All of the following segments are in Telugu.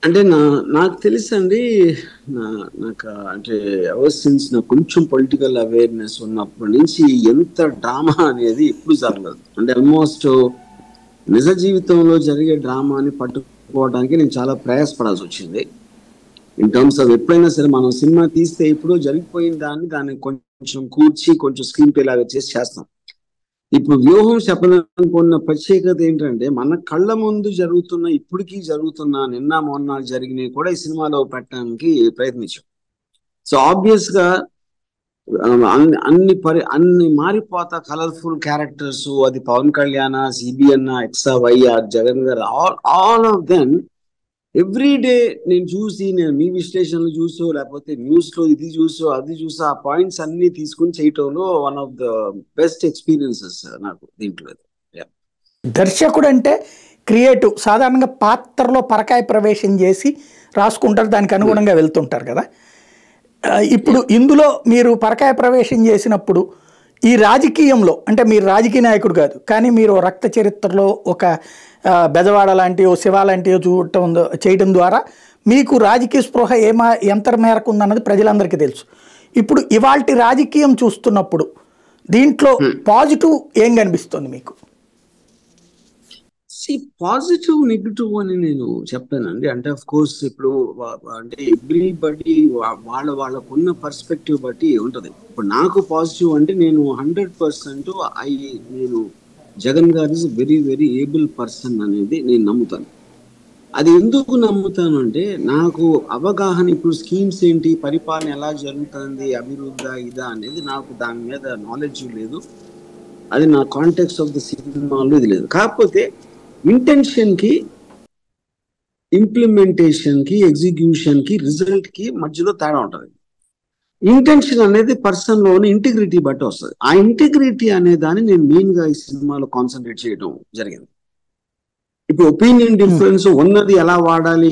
అంటే నాకు తెలుసండి. నాకు అంటే ఎవర్ సిన్స్ నాకు కొంచెం పొలిటికల్ అవేర్నెస్ ఉన్నప్పటి నుంచి ఎంత డ్రామా అనేది ఎప్పుడు జరగలేదు. అంటే ఆల్మోస్ట్ నిజ జీవితంలో జరిగే డ్రామాని పట్టుకోవడానికి నేను చాలా ప్రయాసపడాల్సి వచ్చింది. ఇన్ టర్మ్స్ ఆఫ్ ఎప్పుడైనా సరే మనం సినిమా తీస్తే ఇప్పుడు జరిగిపోయిన దాన్ని కొంచెం కూర్చి కొంచెం స్క్రీన్ ప్లే లాగా చేస్తాం. ఇప్పుడు వ్యూహం చెప్పదనుకున్న ప్రత్యేకత ఏంటంటే మన కళ్ళ ముందు జరుగుతున్న ఇప్పటికీ జరుగుతున్న నిన్న మొన్న జరిగినవి కూడా ఈ సినిమాలో పెట్టడానికి ప్రయత్నించాం. సో ఆబ్వియస్ గా అన్ని మారిపోతా కలర్ఫుల్ క్యారెక్టర్స్, అది పవన్ కళ్యాణ్, సిబిఎన్, ఎక్సా వైఆర్, Jagan garu, all of them every day నేను మీ విశ్లేషణలు చూసో లేకపోతే న్యూస్ లో ఇది చూసో అది చూసో ఆ పాయింట్స్ అన్ని తీసుకుని చేయటంలో one of the best experiences నాకు దీంట్లో. దర్శకుడు అంటే క్రియేటివ్, సాధారణంగా పాత్రలో పరకాయ ప్రవేశం చేసి రాసుకుంటారు, దానికి అనుగుణంగా వెళ్తుంటారు కదా. ఇప్పుడు ఇందులో మీరు పరకాయ ప్రవేశం చేసినప్పుడు ఈ రాజకీయంలో, అంటే మీరు రాజకీయ నాయకుడు కాదు కానీ మీరు రక్త చరిత్రలో ఒక బెజవాడ లాంటివో శివ లాంటివో చేయడం ద్వారా మీకు రాజకీయ స్పృహ ఎంత మేరకు ఉందన్నది ప్రజలందరికీ తెలుసు. ఇప్పుడు ఇవాల్టి రాజకీయం చూస్తున్నప్పుడు దీంట్లో పాజిటివ్ ఏం కనిపిస్తుంది మీకు? పాజిటివ్ నెగిటివ్ అని నేను చెప్పానండి. అంటే ఆఫ్ కోర్స్ ఇప్పుడు అంటే ఎవ్రీబడి వాళ్ళకున్న పర్స్పెక్టివ్ బట్టి ఉంటది. ఇప్పుడు నాకు పాజిటివ్ అంటే నేను 100% నేను జగన్ గారు is very very able person అనేది నేను నమ్ముతాను. అది ఎందుకు నమ్ముతాను అంటే నాకు అవగాహన, ఇప్పుడు స్కీమ్స్ ఏంటి, పరిపాలన ఎలా జరుగుతుంది, అభివృద్ధి ఇదా అనేది నాకు దాని మీద నాలెడ్జ్ లేదు. అది నా కాంటెక్స్ట్ ఆఫ్ ద సినిమాలో ఇది లేదు. కాకపోతే ఇంటెన్షన్ కి, ఇంప్లిమెంటేషన్ కి, ఎగ్జిక్యూషన్ కి, రిజల్ట్ కి మధ్యలో తేడా ఉంటుంది. ఇంటెన్షన్ అనేది పర్సన్ లోని ఇంటిగ్రిటీ బట్టి వస్తుంది. ఆ ఇంటిగ్రిటీ అనే దాన్ని నేను మెయిన్ గా ఈ సినిమాలో కాన్సన్ట్రేట్ చేయడం జరిగింది. ఇప్పుడు ఒపీనియన్ డిఫరెన్స్ ఉన్నది, ఎలా వాడాలి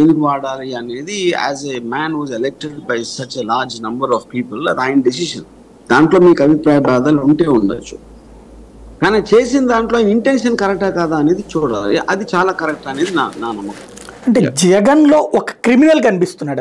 ఎందుకు వాడాలి అనేది as a man was elected by such a large number of people, అది ఆయన డెసిషన్. దాంట్లో మీకు అభిప్రాయ భేదాలు ఉంటే ఉండొచ్చు, కానీ చేసిన దాంట్లో ఇంటెన్షన్ కరెక్టా కాదా అనేది చూడాలి. అది చాలా కరెక్ట్ అనేది నా నమ్మకం. అంటే జగన్ లో ఒక క్రిమినల్ కనిపిస్తున్నాడు.